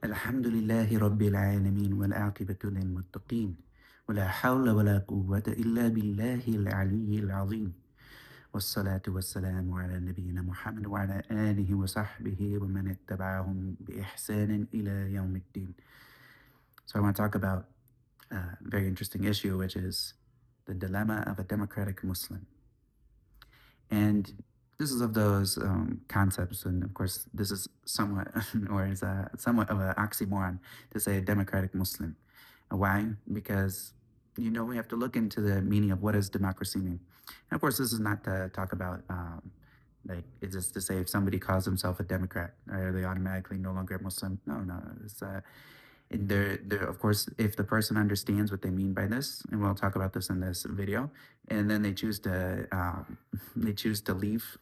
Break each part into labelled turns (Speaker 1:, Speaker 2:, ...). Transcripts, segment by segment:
Speaker 1: الحمد لله رب العالمين والعاقبة للمتقين ولا حول ولا قوة إلا بالله العلي العظيم والصلاة والسلام على نبينا محمد وعلى آله وصحبه ومن اتبعهم بإحسان إلى يوم الدين. So I want to talk about a very interesting issue, which is the dilemma of a democratic Muslim. And this is of those concepts, and of course, this is somewhat, or is somewhat of an oxymoron to say a democratic Muslim. Why? Because we have to look into the meaning of what does democracy mean. And of course, this is not to talk about like it's just to say if somebody calls himself a Democrat, are they automatically no longer a Muslim? No, no. It's and there, of course, if the person understands what they mean by this, and we'll talk about this in this video, and then they choose to leave,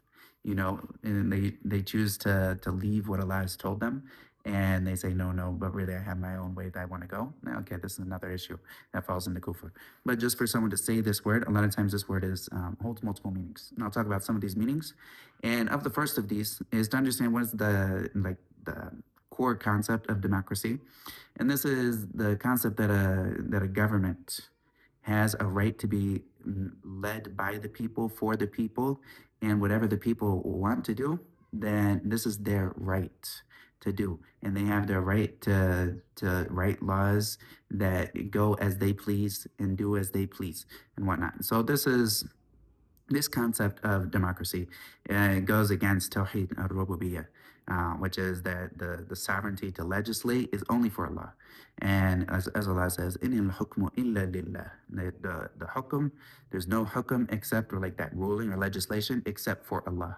Speaker 1: and they choose to leave what Allah has told them, and they say no, no, but really I have my own way that I want to go. Now, okay, this is another issue that falls into kufr. But just for someone to say this word, a lot of times this word is holds multiple meanings, and I'll talk about some of these meanings. And of the first of these is to understand what is the core concept of democracy. And this is the concept that a government has a right to be led by the people for the people, and whatever the people want to do, then this is their right to do, and they have their right to write laws that go as they please and do as they please and whatnot. So this concept of democracy goes against Tawheed al-Rububiyyah, which is that the sovereignty to legislate is only for Allah. And as Allah says, "Inil hukmu illa lillah." The hukum, there's no hukum except, or like that ruling or legislation, except for Allah.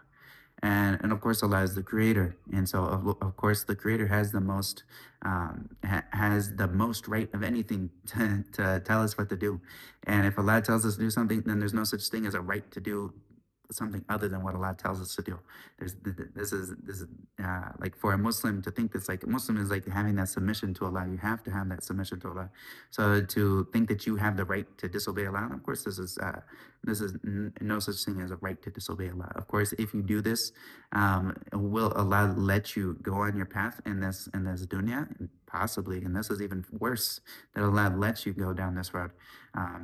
Speaker 1: And of course Allah is the creator, and so of course the creator has the most has the most right of anything to tell us what to do. And if Allah tells us to do something, then there's no such thing as a right to do something other than what Allah tells us to do. This is like for a Muslim to think that's like a Muslim is like having that submission to Allah. You have to have that submission to Allah. So to think that you have the right to disobey Allah, of course, this is no such thing as a right to disobey Allah. Of course, if you do this, will Allah let you go on your path in this dunya? Possibly, and this is even worse, that Allah lets you go down this road,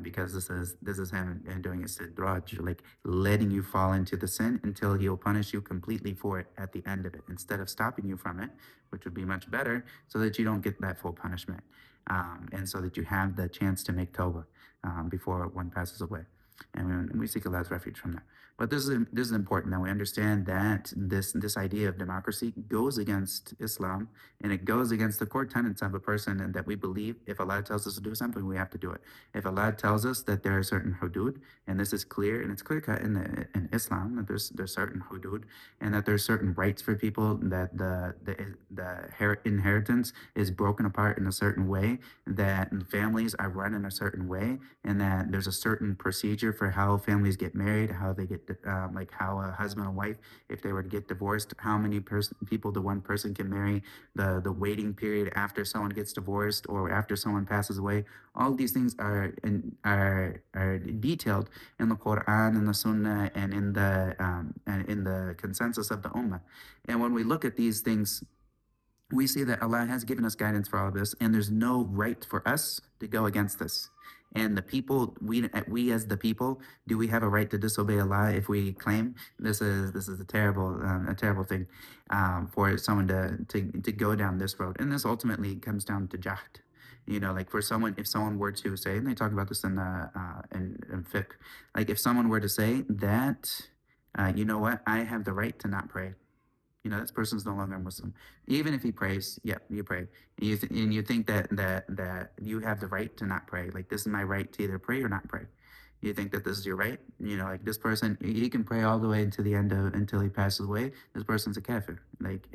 Speaker 1: because this is Him doing istidraj, like letting you fall into the sin until He'll punish you completely for it at the end of it, instead of stopping you from it, which would be much better, so that you don't get that full punishment, and so that you have the chance to make tawbah before one passes away. And we seek Allah's refuge from that. But this is important that we understand that this idea of democracy goes against Islam, and it goes against the core tenets of a person, and that we believe if Allah tells us to do something, we have to do it. If Allah tells us that there are certain hudud, and this is clear, and it's clear cut in Islam that there's certain hudud, and that there's certain rights for people, that the inheritance is broken apart in a certain way, that families are run in a certain way, and that there's a certain procedure for how families get married, how they get like how a husband and wife, if they were to get divorced, how many people the one person can marry, the waiting period after someone gets divorced or after someone passes away. All of these things are detailed in the Qur'an and the Sunnah, and in the consensus of the Ummah. And when we look at these things, we see that Allah has given us guidance for all of this, and there's no right for us to go against this. And the people, we as the people, do we have a right to disobey Allah if we claim this is a terrible thing, for someone to go down this road? And this ultimately comes down to jahd. Like for someone, if someone were to say, and they talk about this in fiqh, like if someone were to say that, you know what, I have the right to not pray. This person's no longer a Muslim. Even if he prays, yeah, you pray. And you think that you have the right to not pray. Like, this is my right to either pray or not pray. You think that this is your right? Like this person, he can pray all the way to the end of until he passes away. This person's a kafir. Like,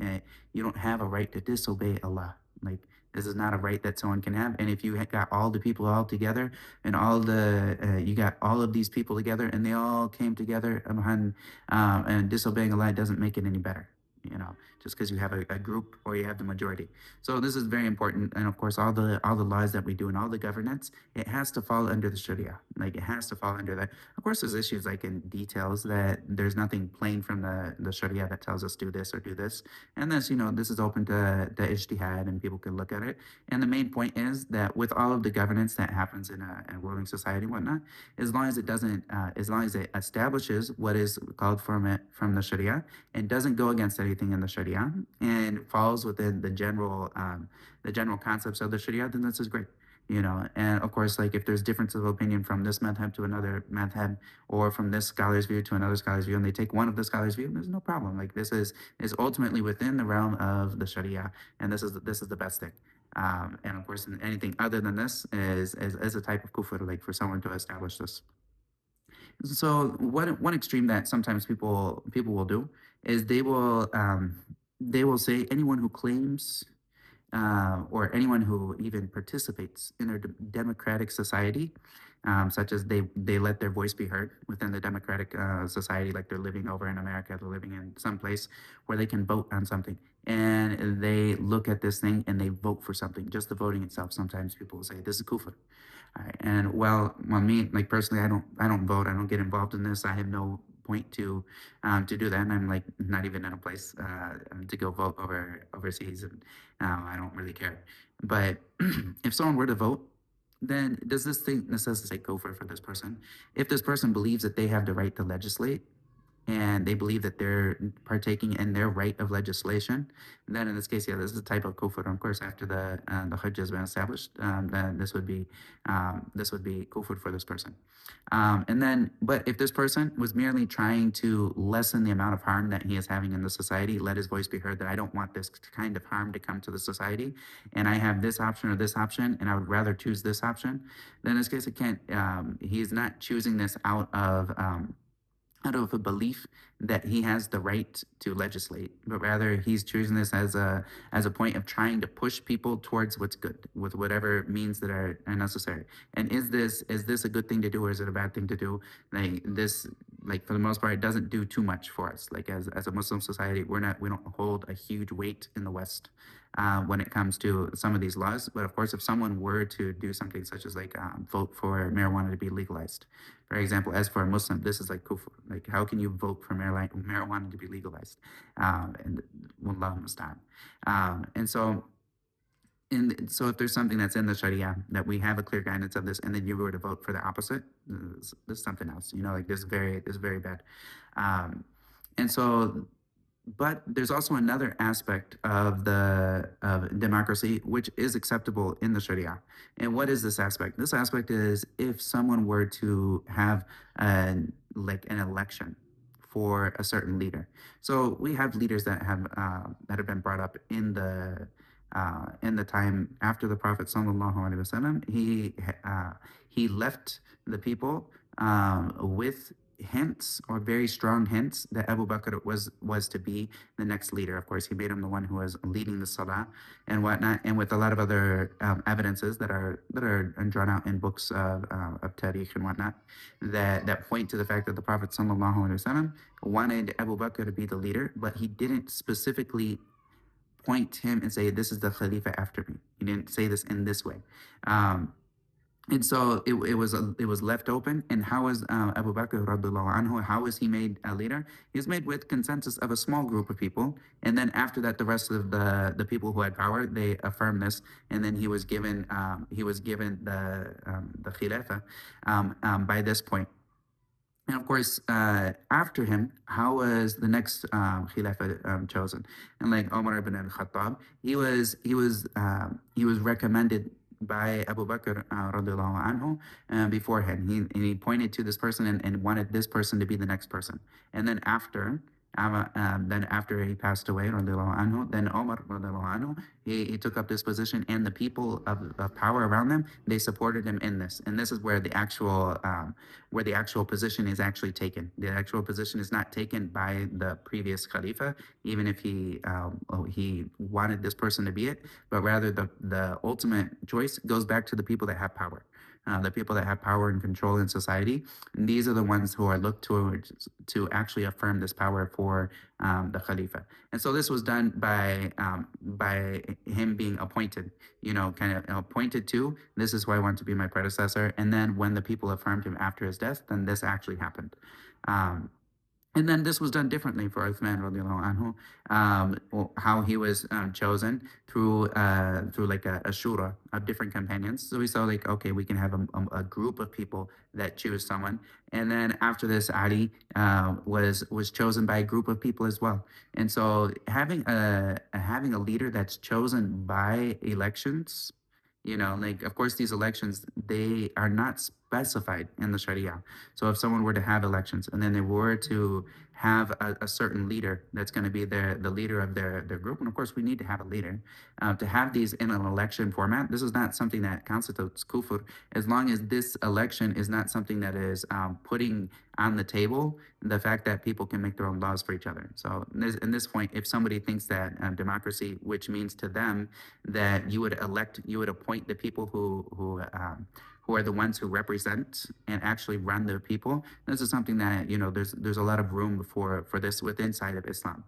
Speaker 1: you don't have a right to disobey Allah. Like, this is not a right that someone can have. And if you got all the people all together, and you got all of these people together, and they all came together and disobeying Allah, doesn't make it any better. just because you have a group or you have the majority. So this is very important. And of course, all the laws that we do and all the governance, it has to fall under the Sharia. Like it has to fall under that. Of course, there's issues like in details that there's nothing plain from the Sharia that tells us do this or do this. And this, this is open to ijtihad and people can look at it. And the main point is that with all of the governance that happens in a ruling society and whatnot, as long as it doesn't, as long as it establishes what is called from the Sharia and doesn't go against anything in the Sharia and falls within the general concepts of the Sharia, then this is great. And of course, like if there's difference of opinion from this madhab to another madhab, or from this scholar's view to another scholar's view, and they take one of the scholar's view, there's no problem. Like this is ultimately within the realm of the Sharia, and this is the best thing. And of course, anything other than this is a type of kufr, like for someone to establish this. So one extreme that sometimes people will do is they will say anyone who claims or anyone who even participates in a democratic society, such as they let their voice be heard within the democratic society, like they're living over in America, they're living in some place where they can vote on something, and they look at this thing and they vote for something. Just the voting itself, sometimes people will say this is kufr. All right. And well, me, like personally, I don't vote. I don't get involved in this. I have no point to do that. And I'm like not even in a place to go vote overseas, and I don't really care. But if someone were to vote, then does this thing necessitate kufr for this person? If this person believes that they have the right to legislate, and they believe that they're partaking in their right of legislation, then in this case, yeah, this is a type of kufr. Of course, after the hajj has been established, then this would be kufr for this person. But if this person was merely trying to lessen the amount of harm that he is having in the society, let his voice be heard that I don't want this kind of harm to come to the society, and I have this option or this option, and I would rather choose this option, then in this case, it can't. He is not choosing this out of a belief that he has the right to legislate, but rather he's choosing this as a point of trying to push people towards what's good with whatever means that are necessary. And is this a good thing to do, or is it a bad thing to do? Like this, like for the most part, it doesn't do too much for us. Like as a Muslim society, we don't hold a huge weight in the West when it comes to some of these laws. But of course, if someone were to do something such as like vote for marijuana to be legalized, for example, as for a Muslim, this is like kufr. Like, how can you vote for marijuana to be legalized? And wallahu musta'an. And so if there's something that's in the Sharia that we have a clear guidance of this, and then you were to vote for the opposite, this is something else. Like this is very bad. Um, and so but there's also another aspect of democracy which is acceptable in the Sharia. And what is this aspect? This aspect is if someone were to have an election for a certain leader. So we have leaders that have been brought up in the time after the Prophet sallallahu alaihi wasallam. He left the people with hints, or very strong hints, that Abu Bakr was to be the next leader. Of course, he made him the one who was leading the salah and whatnot, and with a lot of other evidences that are drawn out in books of tariq and whatnot, that point to the fact that the Prophet sallallahu alaihi wasallam wanted Abu Bakr to be the leader, but he didn't specifically point him and say, this is the Khalifa after me. He didn't say this in this way. And so it was left open. And how was Abu Bakr radiallahu anhu? How was he made a leader? He was made with consensus of a small group of people, and then after that, the rest of the people who had power, they affirmed this, and then he was given the Khilafah by this point. And of course, after him, how was the next Khilafah chosen? And like Umar ibn al-Khattab, he was recommended by Abu Bakr radiallahu anhu beforehand. He pointed to this person and wanted this person to be the next person. And then after he passed away radiallahu anhu, then Umar radiallahu anhu, he took up this position, and the people of power around them, they supported him in this. And this is where the actual position is actually taken. The actual position is not taken by the previous Khalifa, even if he wanted this person to be it, but rather the ultimate choice goes back to the people that have power. the people that have power and control in society. And these are the ones who are looked towards to actually affirm this power for the Khalifa. And so this was done by him being appointed, kind of appointed to, this is who I want to be my predecessor. And then when the people affirmed him after his death, then this actually happened. Um, and then this was done differently for Uthman radiallahu anhu, how he was chosen through like a shura of different companions. So we saw like, okay, we can have a group of people that choose someone, and then after this, Ali was chosen by a group of people as well. And so having a leader that's chosen by elections, like of course these elections, they are not specified in the Sharia. So if someone were to have elections and then they were to have a certain leader that's going to be the leader of their group, and of course we need to have a leader, to have these in an election format, this is not something that constitutes kufr, as long as this election is not something that is putting on the table the fact that people can make their own laws for each other. So in this point, if somebody thinks that democracy, which means to them that you would appoint the people who are the ones who represent and actually run the people. This is something that there's a lot of room for this within inside of Islam,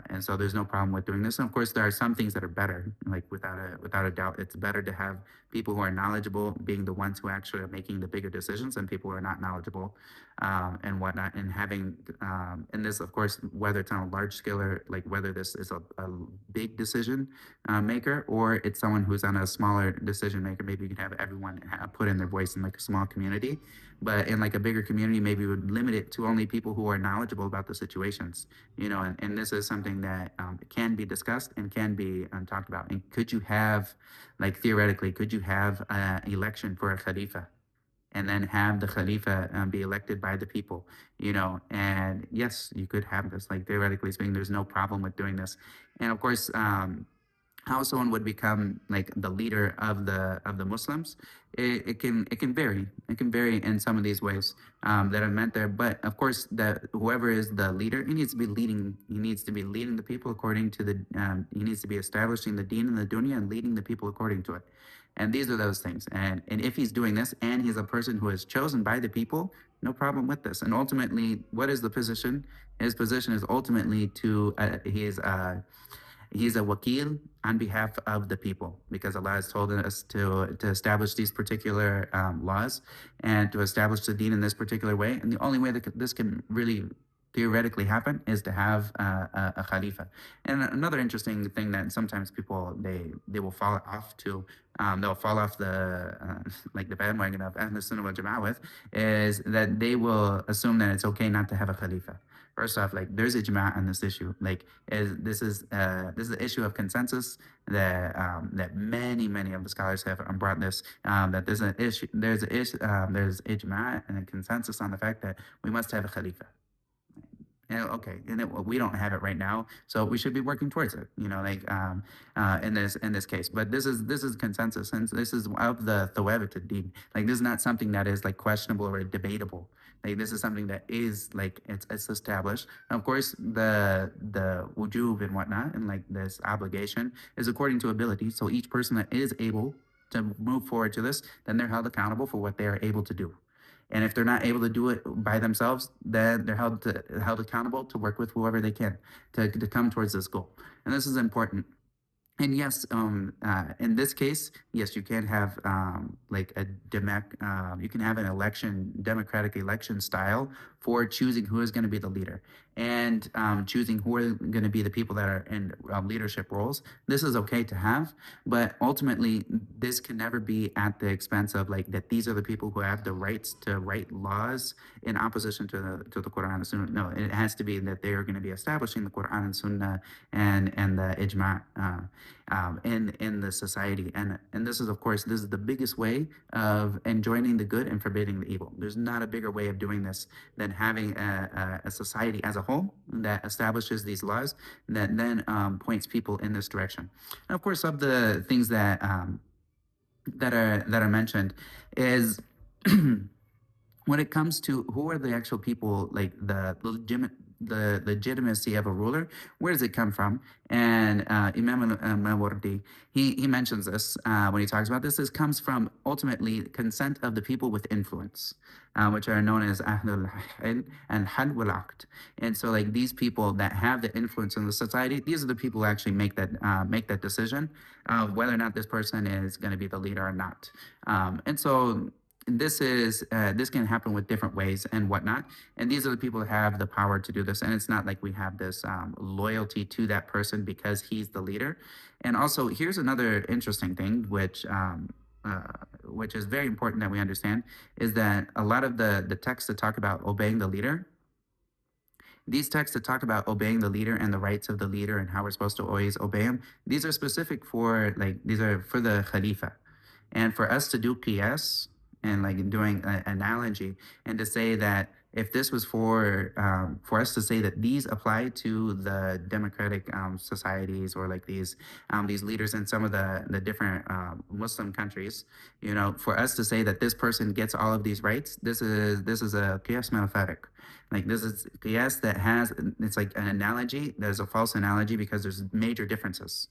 Speaker 1: and so there's no problem with doing this. And of course, there are some things that are better. Like without a doubt, it's better to have people who are knowledgeable being the ones who actually are making the bigger decisions, and people who are not knowledgeable and whatnot. And having and this, of course, whether it's on a large scale or like whether this is a big decision maker or it's someone who's on a smaller decision maker. Maybe you can have everyone put in their voice in like a small community, but in like a bigger community, maybe we would limit it to only people who are knowledgeable about the situations, and this is something that can be discussed and can be talked about. And could you have, like theoretically, could you have an election for a Khalifa? And then have the Khalifa be elected by the people, and yes, you could have this, like theoretically speaking, there's no problem with doing this. And of course, how someone would become like the leader of the Muslims, it can vary. It can vary in some of these ways that are meant there. But of course, that whoever is the leader, he needs to be leading. He needs to be leading the people according to the. He needs to be establishing the Deen and the Dunya and leading the people according to it. And these are those things. And if he's doing this and he's a person who is chosen by the people, no problem with this. And ultimately, what is the position? His position is ultimately to he's a wakil on behalf of the people, because Allah has told us to establish these particular laws and to establish the deen in this particular way. And the only way that this can really theoretically happen is to have a khalifa. And another interesting thing that sometimes people they will fall off to, they'll fall off the like the bandwagon of Ahl Sunnah wal Jama'ah with, is that they will assume that it's okay not to have a khalifa. First off, like there's ijma' on this issue. Like this is the issue of consensus that many of the scholars have brought this, that there's an issue, there's ijma' and a consensus on the fact that we must have a khalifa. Okay, and we don't have it right now, so we should be working towards it. Like in this case, but this is consensus, and this is of the thawabit ad-din. Like this is not something that is like questionable or debatable. Like this is something that is like it's established. And of course, the wujub and whatnot, and like this obligation is according to ability. So each person that is able to move forward to this, then they're held accountable for what they are able to do. And if they're not able to do it by themselves, then they're held accountable to work with whoever they can to come towards this goal. And this is important. And yes, in this case, yes, you can have like you can have an democratic election style for choosing who is going to be the leader and choosing who are going to be the people that are in leadership roles. This is okay to have, but ultimately, this can never be at the expense of like that. These are the people who have the rights to write laws in opposition to the Qur'an and Sunnah. No, it has to be that they are going to be establishing the Qur'an and Sunnah and the ijma'. In the society, and this is, of course, this is the biggest way of enjoining the good and forbidding the evil. There's not a bigger way of doing this than having a society as a whole that establishes these laws that then points people in this direction. And of course, of the things that are mentioned is when it comes to who are the actual people, like the legitimate the legitimacy of a ruler, where does it come from? And Imam al-Mawardi, he mentions this when he talks about this. This comes from ultimately consent of the people with influence, which are known as Ahlul Hil and Hal wal Aqd. And so, like these people that have the influence in the society, these are the people who actually make that decision of whether or not this person is going to be the leader or not. And so this can happen with different ways and whatnot, and these are the people who have the power to do this, and it's not like we have this loyalty to that person because he's the leader. And also, here's another interesting thing uh, which is very important that we understand, is that a lot of the texts that talk about obeying the leader, these texts that talk about obeying the leader and the rights of the leader and how we're supposed to always obey him, these are specific for, like, these are for the Khalifa. And for us to do qiyas and like doing an analogy and to say that if this was for us to say that these apply to the democratic societies, or like these leaders in some of the different Muslim countries, you know, for us to say that this person gets all of these rights, this is a qiyas malfarik. Like this is qiyas that has, it's like an analogy. There's a false analogy because there's major differences.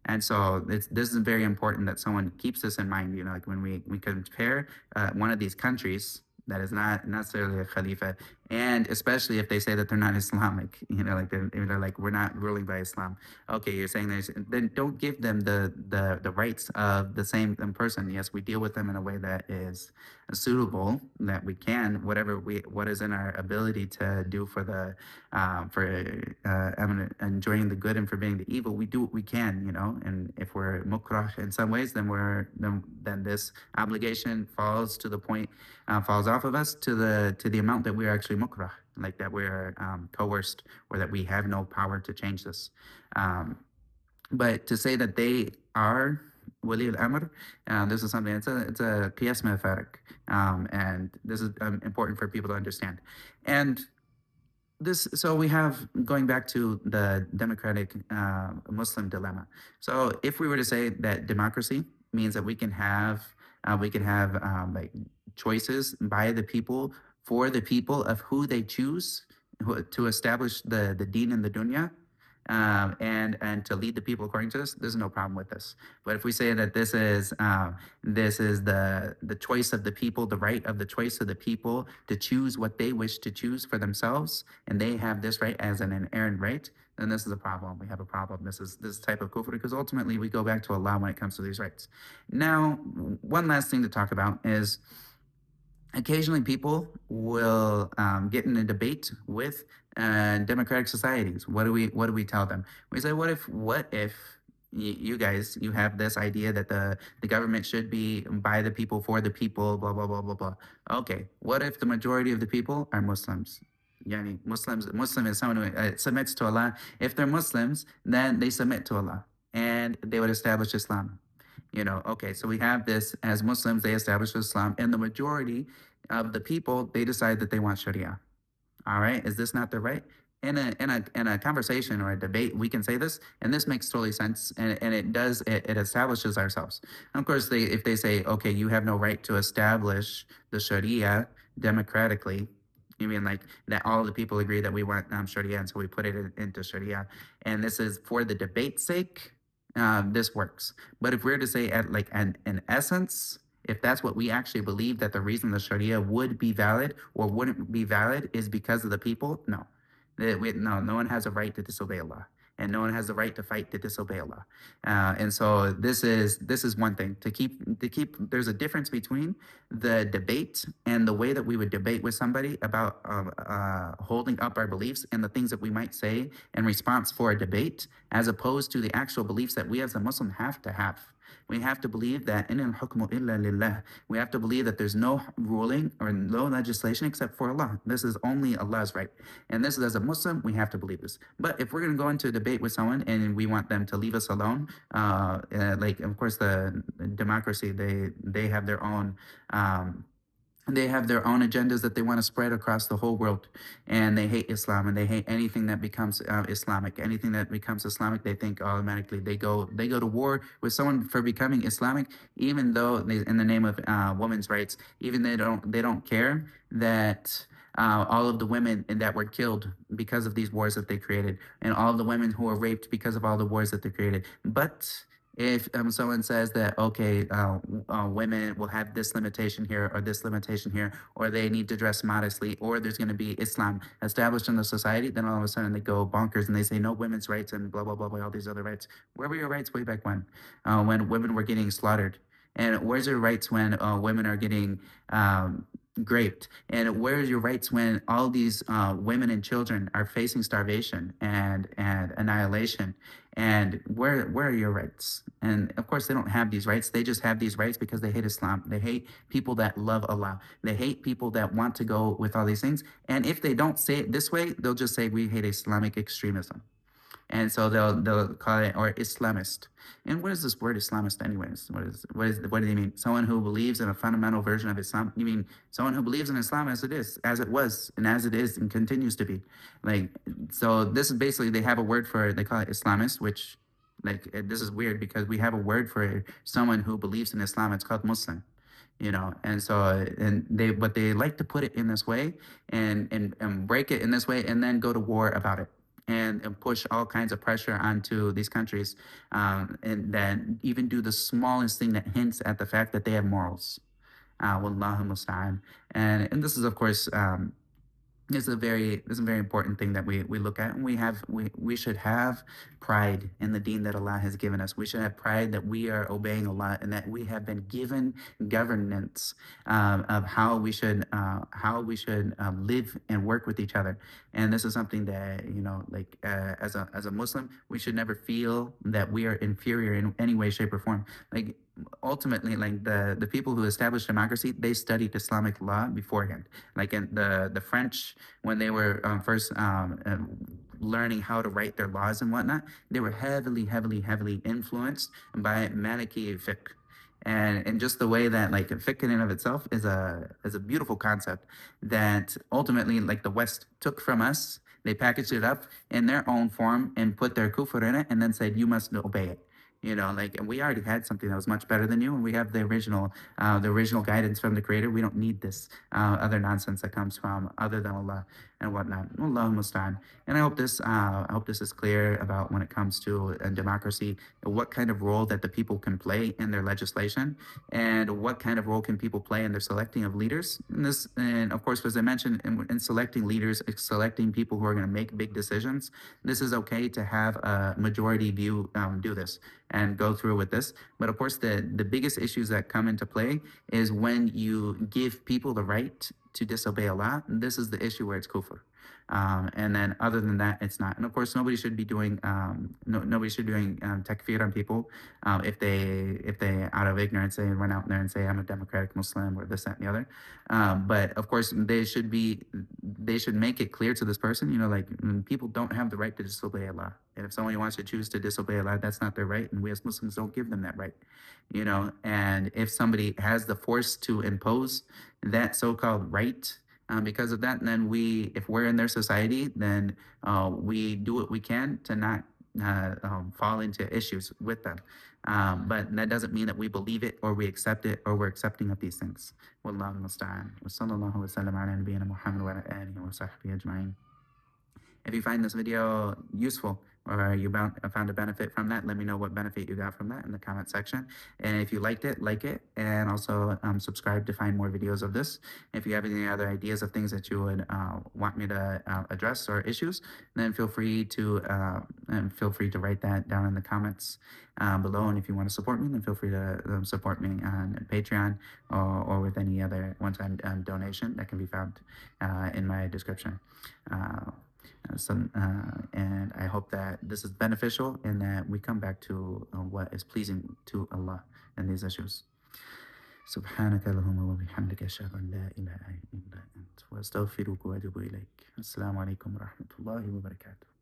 Speaker 1: And so this is very important that someone keeps this in mind. You know, like when we compare one of these countries that is not necessarily a Khalifa, and especially if they say that they're not Islamic, you know, like they're like, we're not ruling by Islam. Okay, you're saying there's, then don't give them the rights of the same person. Yes, we deal with them in a way that is suitable, that we can, what is in our ability to do for the enjoying the good and forbidding the evil. We do what we can, you know. And if we're mukrah in some ways, then this obligation falls to the point, falls off of us to the amount that we're actually mukrah, like that we're coerced, or that we have no power to change this. But to say that they are wali al-amr, this is something, it's a qiyas mafarik, and this is important for people to understand. And this, so we have, going back to the democratic Muslim dilemma. So if we were to say that democracy means that we can have like choices by the people, for the people, of who they choose to establish the deen in the dunya, and to lead the people according to this, there's no problem with this. But if we say that this is the choice of the people, the right of the choice of the people to choose what they wish to choose for themselves, and they have this right as an inherent right, then this is a problem. We have a problem. This is this type of kufr, because ultimately we go back to Allah when it comes to these rights. Now, one last thing to talk about is, occasionally people will get in a debate with democratic societies. What do we tell them? We say, what if you guys, you have this idea that the government should be by the people, for the people, blah blah blah blah blah. Okay, what if the majority of the people are Muslims? Yani Muslim is someone who submits to Allah. If they're Muslims, then they submit to Allah and they would establish Islam. You know, okay, so we have this, as Muslims, they establish Islam, and the majority of the people, they decide that they want Sharia. All right, is this not the right? In a conversation or a debate, we can say this, and this makes totally sense, and it establishes ourselves. And of course, if they say, okay, you have no right to establish the Sharia democratically, you mean like that all the people agree that we want Sharia, and so we put it into Sharia, and this is for the debate's sake. This works. But if we're to say, at like an essence, if that's what we actually believe, that the reason the Sharia would be valid or wouldn't be valid is because of the people, no. No one has a right to disobey Allah, and no one has the right to fight to disobey Allah. And so this is one thing to keep. There's a difference between the debate and the way that we would debate with somebody about holding up our beliefs and the things that we might say in response for a debate, as opposed to the actual beliefs that we as a Muslim have to have. We have to believe that in al-hukmu illa lillah. We have to believe that there's no ruling or no legislation except for Allah. This is only Allah's right. And this is, as a Muslim, we have to believe this. But if we're going to go into a debate with someone and we want them to leave us alone, like, of course, the democracy, they have their own they have their own agendas that they want to spread across the whole world, and they hate Islam, and they hate anything that becomes Islamic. Anything that becomes Islamic, they think automatically they go to war with someone for becoming Islamic, even though in the name of women's rights, even they don't care that all of the women that were killed because of these wars that they created, and all of the women who were raped because of all the wars that they created. But if someone says that, okay, women will have this limitation here or this limitation here, or they need to dress modestly, or there's going to be Islam established in the society, then all of a sudden they go bonkers and they say no women's rights and blah blah blah blah, all these other rights. Where were your rights way back when women were getting slaughtered? And where's your rights when women are getting raped? And where's your rights when all these women and children are facing starvation and annihilation? And where are your rights? And of course, they don't have these rights. They just have these rights because they hate Islam. They hate people that love Allah. They hate people that want to go with all these things. And if they don't say it this way, they'll just say we hate Islamic extremism. And so they'll call it or Islamist. And what is this word Islamist, anyways? What do they mean? Someone who believes in a fundamental version of Islam? You mean someone who believes in Islam as it is, as it was, and as it is, and continues to be? Like, so this is basically they have a word for it. They call it Islamist, which like this is weird because we have a word for someone who believes in Islam. It's called Muslim. And so and they but they like to put it in this way and break it in this way and then go to war about it and push all kinds of pressure onto these countries, and then even do the smallest thing that hints at the fact that they have morals. Wallahu musta'an. And this is of course this is a very important thing that we look at, and we should have pride in the deen that Allah has given us. We should have pride that we are obeying Allah and that we have been given governance of how we should live and work with each other. And this is something that like as a Muslim, we should never feel that we are inferior in any way, shape, or form. Like ultimately, like the people who established democracy, they studied Islamic law beforehand. Like in the French, when they were first learning how to write their laws and whatnot, they were heavily influenced by Maliki fiqh. And just the way that like fiqh in and of itself is a beautiful concept that ultimately like the West took from us. They packaged it up in their own form and put their kufr in it and then said you must obey it. Like, and we already had something that was much better than you, and we have the original guidance from the Creator. We don't need this other nonsense that comes from other than Allah and whatnot. Allah musta'an. And I hope this is clear about when it comes to democracy, what kind of role that the people can play in their legislation, and what kind of role can people play in their selecting of leaders. And of course, as I mentioned, in selecting leaders, selecting people who are going to make big decisions, this is okay to have a majority view do this and go through with this. But of course, the biggest issues that come into play is when you give people the right to disobey Allah. This is the issue where it's kufr. And then other than that, it's not. And of course, nobody should be doing nobody should be doing takfir on people if they out of ignorance they run out there and say I'm a democratic Muslim or this that and the other. But of course, they should make it clear to this person, like people don't have the right to disobey Allah. And if someone wants to choose to disobey Allah, that's not their right, and we as Muslims don't give them that right. And if somebody has the force to impose that so-called right because of that, then if we're in their society, then we do what we can to not fall into issues with them. But that doesn't mean that we believe it or we accept it or we're accepting of these things. Wallahu musta'an. Wa sallallahu wa sallam ala nabiyyina Muhammad wa ala alihi wa sahbihi ajma'in. If you find this video useful or you found a benefit from that, let me know what benefit you got from that in the comment section. And if you liked it, like it, and also subscribe to find more videos of this. If you have any other ideas of things that you would want me to address or issues, then feel free to write that down in the comments below. And if you want to support me, then feel free to support me on Patreon or with any other one-time donation that can be found in my description. And I hope that this is beneficial and that we come back to what is pleasing to Allah in these issues. سبحانك اللهم وبحمدك أشهد أن لا إله إلا أنت وأستغفرك وأتوب إليك. السلام عليكم ورحمة الله وبركاته.